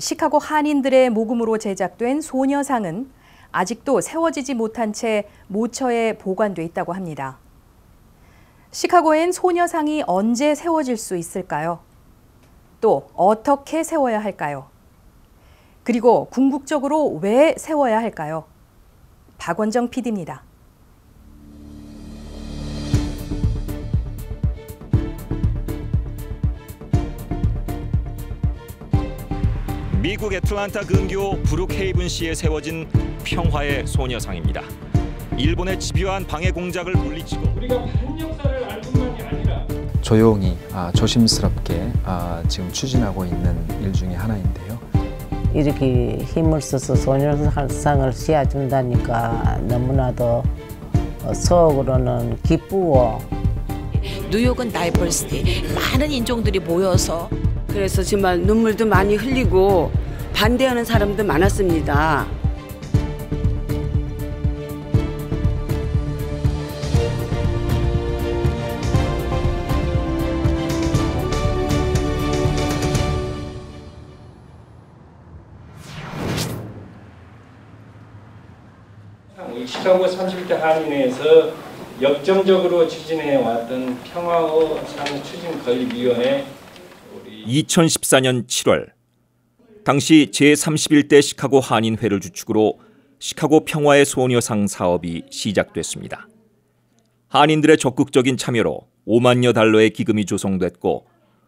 시카고 한인들의 모금으로 제작된 소녀상은 아직도 세워지지 못한 채 모처에 보관돼 있다고 합니다. 시카고엔 소녀상이 언제 세워질 수 있을까요? 또 어떻게 세워야 할까요? 그리고 궁극적으로 왜 세워야 할까요? 박원정 PD입니다. 미국 애틀랜타 근교 브룩헤이븐시에 세워진 평화의 소녀상입니다. 일본의 집요한 방해 공작을 물리치고 우리가 한 역사를 알 뿐만이 아니라 조용히 조심스럽게 지금 추진하고 있는 일 중에 하나인데요. 이렇게 힘을 써서 소녀상을 씌워준다니까 너무나도 속으로는 기쁘고. 뉴욕은 다이버시티, 많은 인종들이 모여서 그래서 정말 눈물도 많이 흘리고 반대하는 사람도 많았습니다. 시카고 30대 한인회에서 역점적으로 추진해 왔던 평화의 상 추진 건립위원회 2014년 7월 당시 제31대 시카고 한인회를 주축으로 시카고 평화의 소녀상 사업이 시작됐습니다. 한인들의 적극적인 참여로 5만여 달러의 기금이 조성됐고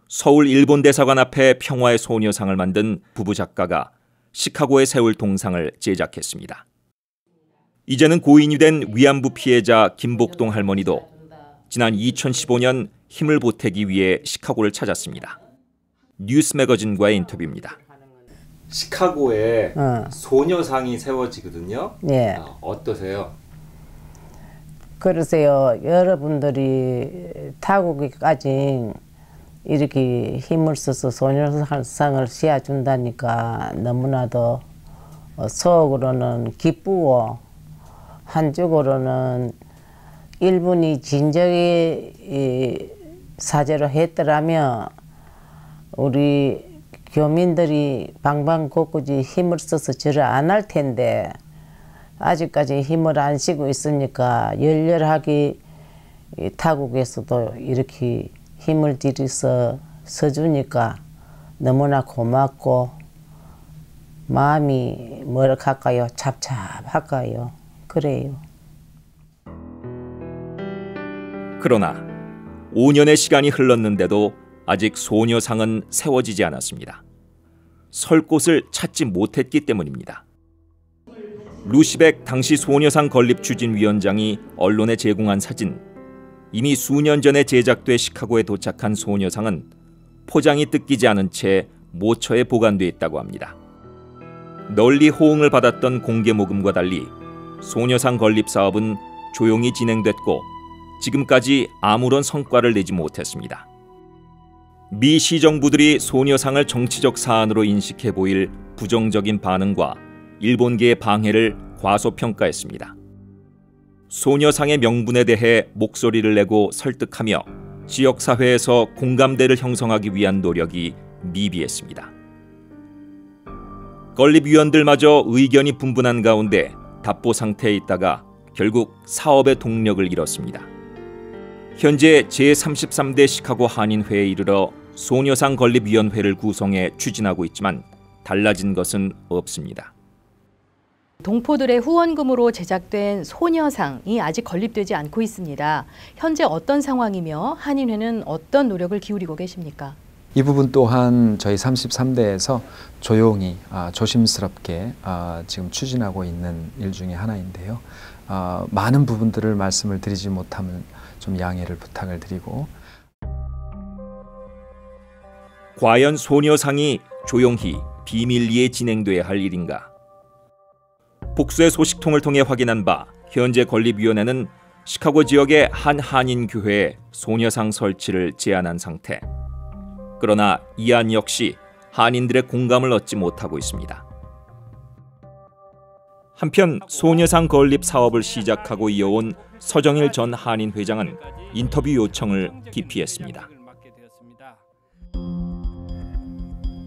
서울 일본 대사관 앞에 평화의 소녀상을 만든 부부 작가가 시카고에 세울 동상을 제작했습니다. 이제는 고인이 된 위안부 피해자 김복동 할머니도 지난 2015년 힘을 보태기 위해 시카고를 찾았습니다. 뉴스 매거진과의 인터뷰입니다. 시카고에 소녀상이 세워지거든요. 네. 어떠세요? 그러세요. 여러분들이 타국까지 이렇게 힘을 써서 소녀상을 씌워준다니까 너무나도 속으로는 기쁘고 한쪽으로는 일본이 진작에 사죄를 했더라면 우리 교민들이 방방곡곡이 힘을 써서 절을 안 할 텐데 아직까지 힘을 안 쓰고 있으니까 열렬하게 타국에서도 이렇게 힘을 들여서 서주니까 너무나 고맙고 마음이 뭐랄까요? 잡잡할까요? 그래요. 그러나 5년의 시간이 흘렀는데도 아직 소녀상은 세워지지 않았습니다. 설 곳을 찾지 못했기 때문입니다. 루시백 당시 소녀상 건립 추진위원장이 언론에 제공한 사진, 이미 수년 전에 제작돼 시카고에 도착한 소녀상은 포장이 뜯기지 않은 채 모처에 보관돼 있다고 합니다. 널리 호응을 받았던 공개 모금과 달리 소녀상 건립 사업은 조용히 진행됐고 지금까지 아무런 성과를 내지 못했습니다. 미 시정부들이 소녀상을 정치적 사안으로 인식해 보일 부정적인 반응과 일본계의 방해를 과소평가했습니다. 소녀상의 명분에 대해 목소리를 내고 설득하며 지역사회에서 공감대를 형성하기 위한 노력이 미비했습니다. 건립위원들마저 의견이 분분한 가운데 답보 상태에 있다가 결국 사업의 동력을 잃었습니다. 현재 제33대 시카고 한인회에 이르러 소녀상 건립위원회를 구성해 추진하고 있지만 달라진 것은 없습니다. 동포들의 후원금으로 제작된 소녀상이 아직 건립되지 않고 있습니다. 현재 어떤 상황이며 한인회는 어떤 노력을 기울이고 계십니까? 이 부분 또한 저희 33대에서 조용히 조심스럽게 지금 추진하고 있는 일 중에 하나인데요. 많은 부분들을 말씀을 드리지 못하면 좀 양해를 부탁을 드리고. 과연 소녀상이 조용히 비밀리에 진행돼야 할 일인가? 복수의 소식통을 통해 확인한 바 현재 건립위원회는 시카고 지역의 한 한인 교회에 소녀상 설치를 제안한 상태. 그러나 이 안 역시 한인들의 공감을 얻지 못하고 있습니다. 한편 소녀상 건립 사업을 시작하고 이어온 서정일 전 한인 회장은 인터뷰 요청을 기피했습니다.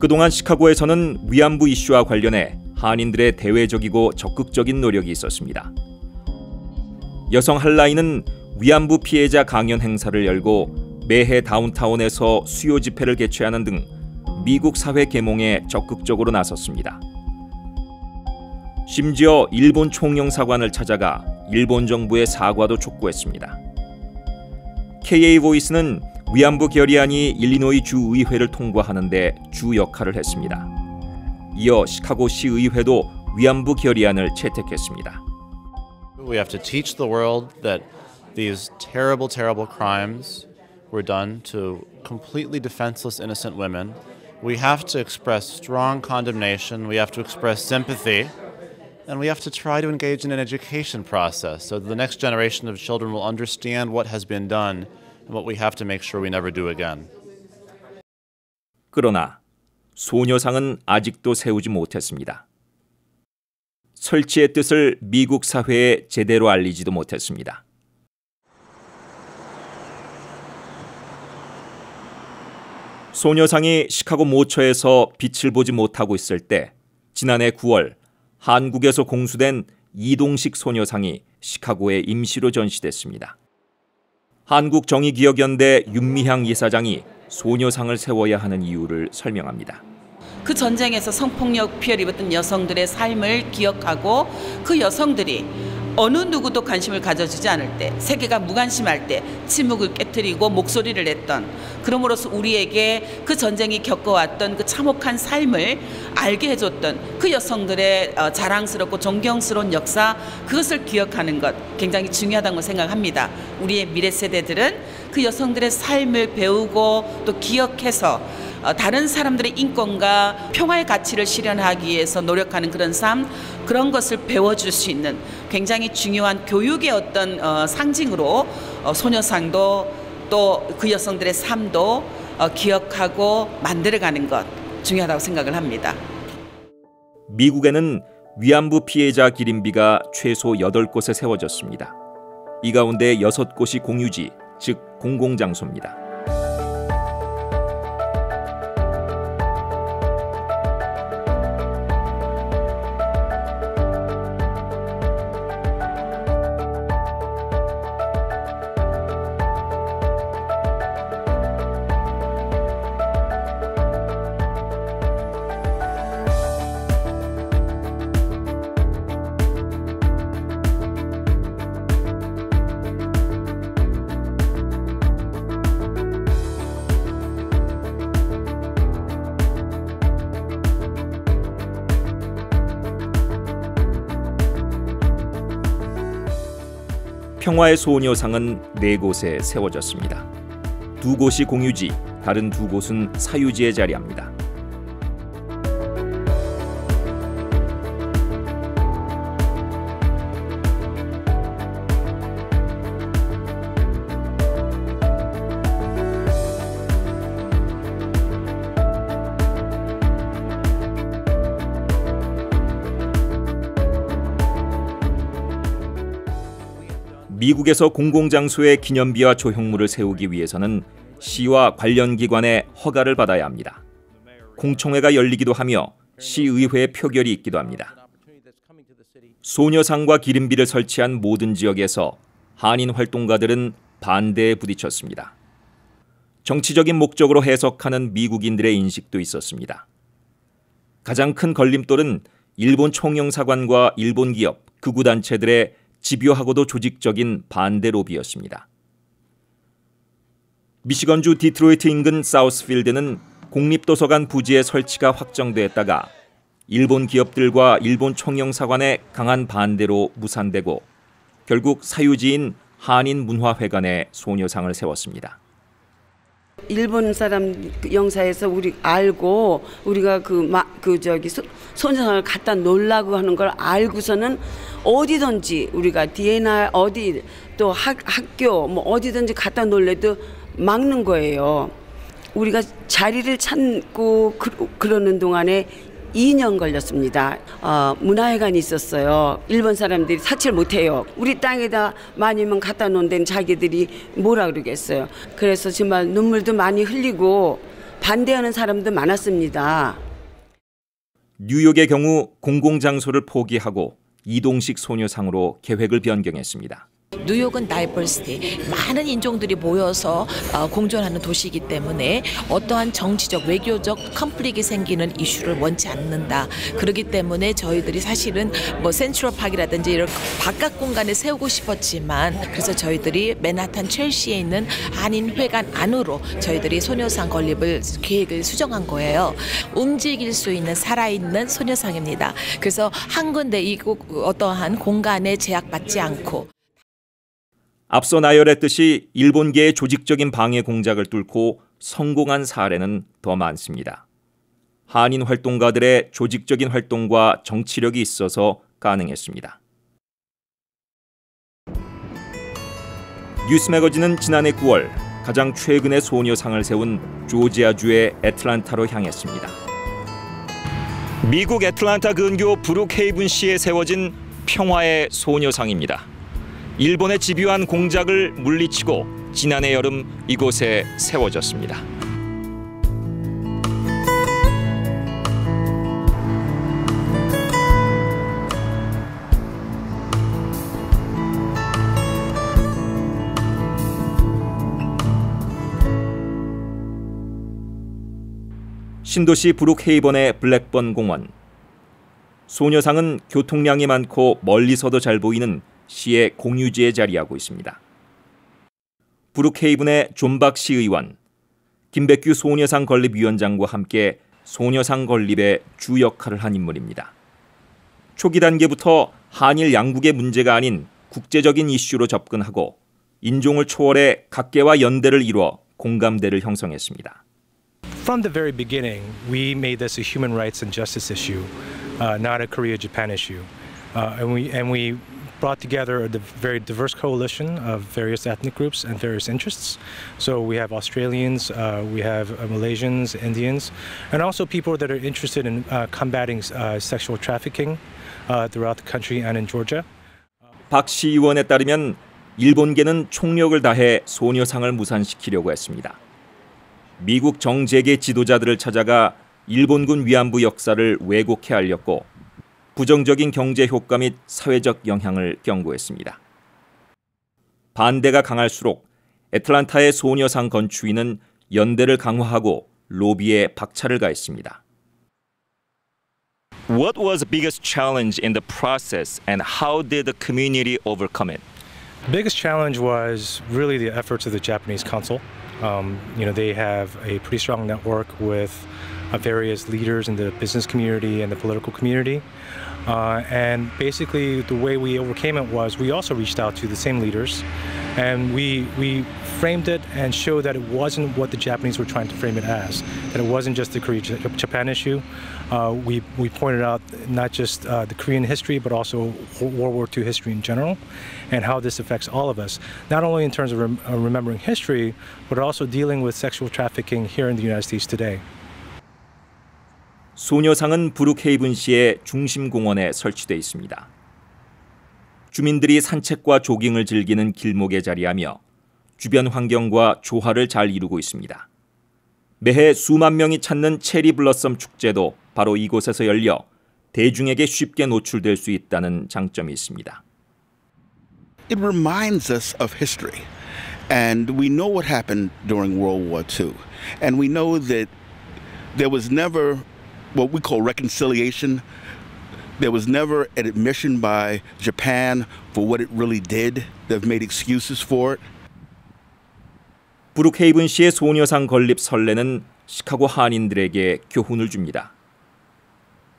그동안 시카고에서는 위안부 이슈와 관련해 한인들의 대외적이고 적극적인 노력이 있었습니다. 여성 한라인은 위안부 피해자 강연 행사를 열고 매해 다운타운에서 수요 집회를 개최하는 등 미국 사회 계몽에 적극적으로 나섰습니다. 심지어 일본 총영사관을 찾아가 일본 정부의 사과도 촉구했습니다. KA 보이스는 위안부 결의안이 일리노이 주의회를 통과하는 데 주 역할을 했습니다. 이어 시카고 시의회도 위안부 결의안을 채택했습니다. We have to teach the world that these terrible, terrible crimes were done to completely defenseless innocent women. We have to express strong condemnation. We have to express sympathy. And we have to try to engage in an education process so that the next generation of children will understand what has been done and what we have to make sure we never do again. 그러나 소녀상은 아직도 세우지 못했습니다. 설치의 뜻을 미국 사회에 제대로 알리지도 못했습니다. 소녀상이 시카고 모처에서 빛을 보지 못하고 있을 때 지난해 9월 한국에서 공수된 이동식 소녀상이 시카고에 임시로 전시됐습니다. 한국정의기억연대 윤미향 이사장이 소녀상을 세워야 하는 이유를 설명합니다. 그 전쟁에서 성폭력 피해를 입었던 여성들의 삶을 기억하고 그 여성들이 어느 누구도 관심을 가져주지 않을 때, 세계가 무관심할 때 침묵을 깨트리고 목소리를 냈던, 그럼으로써 우리에게 그 전쟁이 겪어왔던 그 참혹한 삶을 알게 해줬던 그 여성들의 자랑스럽고 존경스러운 역사, 그것을 기억하는 것 굉장히 중요하다고 생각합니다. 우리의 미래 세대들은 그 여성들의 삶을 배우고 또 기억해서 다른 사람들의 인권과 평화의 가치를 실현하기 위해서 노력하는 그런 삶, 그런 것을 배워줄 수 있는 굉장히 중요한 교육의 어떤 상징으로 소녀상도 또 그 여성들의 삶도 기억하고 만들어가는 것 중요하다고 생각을 합니다. 미국에는 위안부 피해자 기림비가 최소 8곳에 세워졌습니다. 이 가운데 6곳이 공유지, 즉 공공장소입니다. 평화의 소녀상은 4곳에 세워졌습니다. 2곳이 공유지, 다른 2곳은 사유지에 자리합니다. 미국에서 공공장소에 기념비와 조형물을 세우기 위해서는 시와 관련 기관의 허가를 받아야 합니다. 공청회가 열리기도 하며 시의회의 표결이 있기도 합니다. 소녀상과 기림비를 설치한 모든 지역에서 한인 활동가들은 반대에 부딪혔습니다. 정치적인 목적으로 해석하는 미국인들의 인식도 있었습니다. 가장 큰 걸림돌은 일본 총영사관과 일본 기업, 극우단체들의 집요하고도 조직적인 반대 로비였습니다. 미시건주 디트로이트 인근 사우스필드는 공립도서관 부지의 설치가 확정됐다가 일본 기업들과 일본 총영사관의 강한 반대로 무산되고 결국 사유지인 한인문화회관에 소녀상을 세웠습니다. 일본 사람 영사에서 우리 알고 우리가 소녀상을 갖다 놓으려고 하는 걸 알고서는 어디든지 우리가 DNR 어디 또 학교 뭐 어디든지 갖다 놓으려도 막는 거예요. 우리가 자리를 찾고 그러는 동안에 2년 걸렸습니다. 문화회관이 있었어요. 일본 사람들이 사치를 못해요. 우리 땅에다 많이면 갖다 놓은 데는 자기들이 뭐라 그러겠어요. 그래서 정말 눈물도 많이 흘리고 반대하는 사람도 많았습니다. 뉴욕의 경우 공공장소를 포기하고 이동식 소녀상으로 계획을 변경했습니다. 뉴욕은 다이버시티, 많은 인종들이 모여서 공존하는 도시이기 때문에 어떠한 정치적, 외교적 컨플릭이 생기는 이슈를 원치 않는다. 그렇기 때문에 저희들이 사실은 뭐 센트럴파크라든지 이런 바깥 공간에 세우고 싶었지만 그래서 저희들이 맨하탄 첼시에 있는 한인회관 안으로 저희들이 소녀상 건립을 계획을 수정한 거예요. 움직일 수 있는 살아있는 소녀상입니다. 그래서 한 군데 어떠한 공간에 제약받지 않고 앞서 나열했듯이 일본계의 조직적인 방해 공작을 뚫고 성공한 사례는 더 많습니다. 한인 활동가들의 조직적인 활동과 정치력이 있어서 가능했습니다. 뉴스매거진은 지난해 9월 가장 최근의 소녀상을 세운 조지아주의 애틀란타로 향했습니다. 미국 애틀란타 근교 브룩헤이븐시에 세워진 평화의 소녀상입니다. 일본의 집요한 공작을 물리치고 지난해 여름 이곳에 세워졌습니다. 신도시 브룩헤이번의 블랙번 공원. 소녀상은 교통량이 많고 멀리서도 잘 보이는 시의 공유지에 자리하고 있습니다. 브룩헤이븐의 존박 시의원, 김백규 소녀상 건립위원장과 함께 소녀상 건립의 주 역할을 한 인물입니다. 초기 단계부터 한일 양국의 문제가 아닌 국제적인 이슈로 접근하고 인종을 초월해 각계와 연대를 이루어 공감대를 형성했습니다. From the very beginning, we made this a human rights and justice issue, not a Korea-Japan issue, and we brought together a very diverse coalition of various ethnic groups and various interests. So we have Australians, we have Malaysians, Indians, and also people that are interested in combating sexual trafficking throughout the country and in Georgia. 박 시의원에 따르면 일본계는 총력을 다해 소녀상을 무산시키려고 했습니다. 미국 정재계 지도자들을 찾아가 일본군 위안부 역사를 왜곡해 알렸고 부정적인 경제 효과 및 사회적 영향을 경고했습니다. 반대가 강할수록 애틀란타의 소녀상 건축위는 연대를 강화하고 로비에 박차를 가했습니다. What was the biggest challenge in the process and how did the community overcome it? The biggest challenge was really the efforts of the Japanese consul. They have a pretty strong network with various leaders in the business community and the political community. And basically the way we overcame it was we also reached out to the same leaders and we framed it and showed that it wasn't what the Japanese were trying to frame it as, that it wasn't just the Korea-Japan issue. We pointed out not just the Korean history but also World War II history in general and how this affects all of us, not only in terms of remembering history but also dealing with sexual trafficking here in the United States today. 소녀상은 브룩헤이븐시의 중심 공원에 설치돼 있습니다. 주민들이 산책과 조깅을 즐기는 길목에 자리하며 주변 환경과 조화를 잘 이루고 있습니다. 매해 수만 명이 찾는 체리 블러썸 축제도 바로 이곳에서 열려 대중에게 쉽게 노출될 수 있다는 장점이 있습니다. It reminds us of history. And we know what happened during World War II. And we know that there was never what we call reconciliation. There was never an admission by Japan for what it really did. They've made excuses for it. 브룩헤이븐시의 소녀상 건립 선례는 시카고 한인들에게 교훈을 줍니다.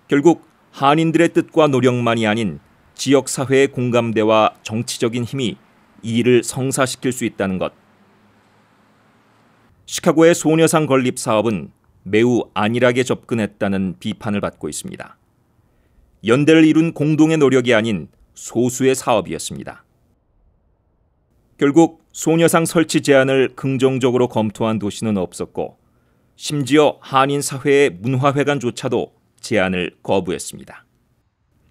결국 한인들의 뜻과 노력만이 아닌 지역 사회의 공감대와 정치적인 힘이 이 일을 성사시킬 수 있다는 것. 시카고의 소녀상 건립 사업은 매우 안일하게 접근했다는 비판을 받고 있습니다. 연대를 이룬 공동의 노력이 아닌 소수의 사업이었습니다. 결국 소녀상 설치 제안을 긍정적으로 검토한 도시는 없었고 심지어 한인 사회의 문화회관조차도 제안을 거부했습니다.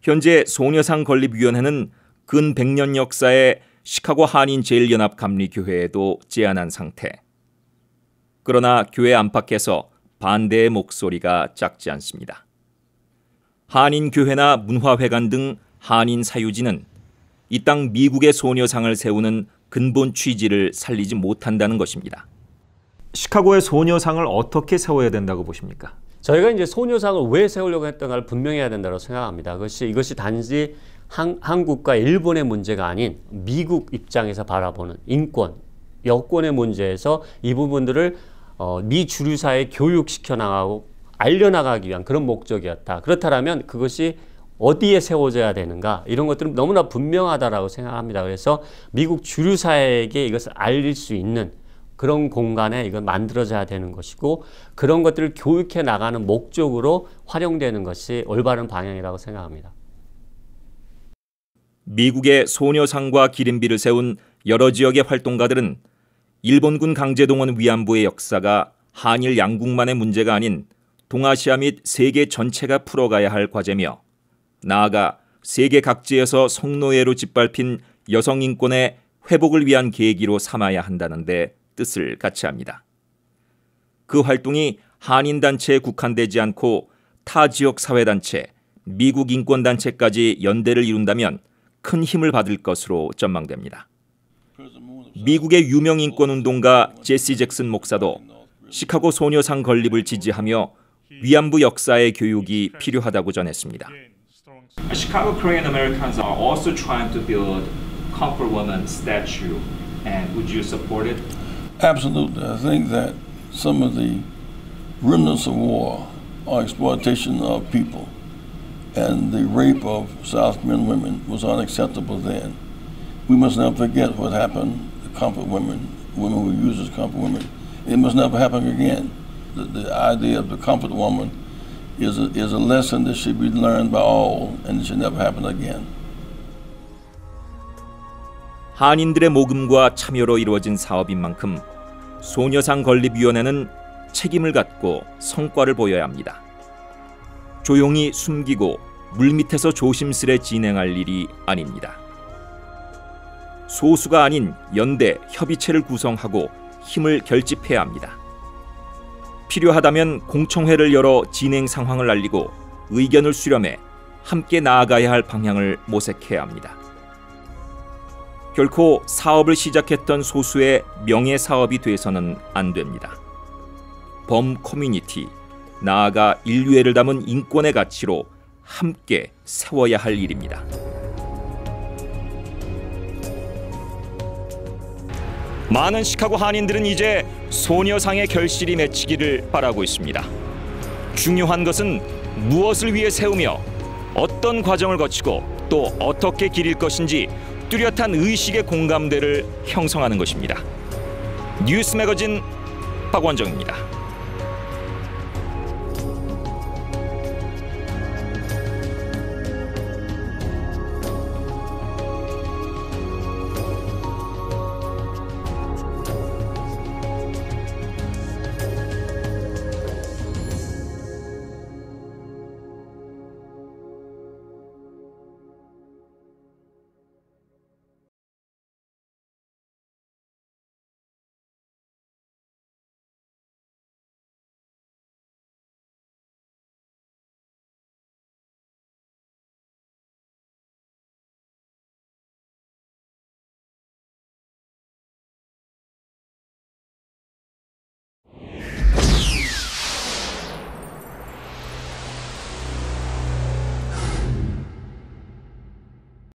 현재 소녀상 건립위원회는 근 100년 역사의 시카고 한인 제일연합 감리교회에도 제안한 상태. 그러나 교회 안팎에서 반대의 목소리가 작지 않습니다. 한인교회나 문화회관 등 한인 사유지는 이 땅 미국의 소녀상을 세우는 근본 취지를 살리지 못한다는 것입니다. 시카고의 소녀상을 어떻게 세워야 된다고 보십니까? 저희가 이제 소녀상을 왜 세우려고 했던가를 분명해야 된다고 생각합니다. 이것이 단지 한국과 일본의 문제가 아닌 미국 입장에서 바라보는 인권, 여권의 문제에서 이 부분들을 미 주류사에 교육시켜 나가고 알려나가기 위한 그런 목적이었다. 그렇다면 그것이 어디에 세워져야 되는가, 이런 것들은 너무나 분명하다라고 생각합니다. 그래서 미국 주류사에게 이것을 알릴 수 있는 그런 공간에 이건 만들어져야 되는 것이고, 그런 것들을 교육해 나가는 목적으로 활용되는 것이 올바른 방향이라고 생각합니다. 미국의 소녀상과 기린비를 세운 여러 지역의 활동가들은 일본군 강제동원 위안부의 역사가 한일 양국만의 문제가 아닌 동아시아 및 세계 전체가 풀어가야 할 과제며, 나아가 세계 각지에서 성노예로 짓밟힌 여성 인권의 회복을 위한 계기로 삼아야 한다는 데 뜻을 같이 합니다. 그 활동이 한인단체에 국한되지 않고 타 지역 사회단체, 미국 인권단체까지 연대를 이룬다면 큰 힘을 받을 것으로 전망됩니다. 미국의 유명 인권운동가 제시 잭슨 목사도 시카고 소녀상 건립을 지지하며 위안부 역사의 교육이 필요하다고 전했습니다. Chicago Korean Americans are also trying to build comfort woman statue, and would you support it? Absolutely. I think that some of the remnants of war are exploitation of people, and the rape of South Korean women was unacceptable then. We must never forget what happened to comfort women who were used as comfort women. It must never happen again. The idea of the comfort woman is a lesson that should be learned by all, and it should never happen again. 한인들의 모금과 참여로 이루어진 사업인 만큼 소녀상 건립위원회는 책임을 갖고 성과를 보여야 합니다. 조용히 숨기고 물밑에서 조심스레 진행할 일이 아닙니다. 소수가 아닌 연대, 협의체를 구성하고 힘을 결집해야 합니다. 필요하다면 공청회를 열어 진행 상황을 알리고 의견을 수렴해 함께 나아가야 할 방향을 모색해야 합니다. 결코 사업을 시작했던 소수의 명예 사업이 돼서는 안 됩니다. 범 커뮤니티, 나아가 인류애를 담은 인권의 가치로 함께 세워야 할 일입니다. 많은 시카고 한인들은 이제 소녀상의 결실이 맺히기를 바라고 있습니다. 중요한 것은 무엇을 위해 세우며 어떤 과정을 거치고 또 어떻게 기릴 것인지 뚜렷한 의식의 공감대를 형성하는 것입니다. 뉴스 매거진 박원정입니다.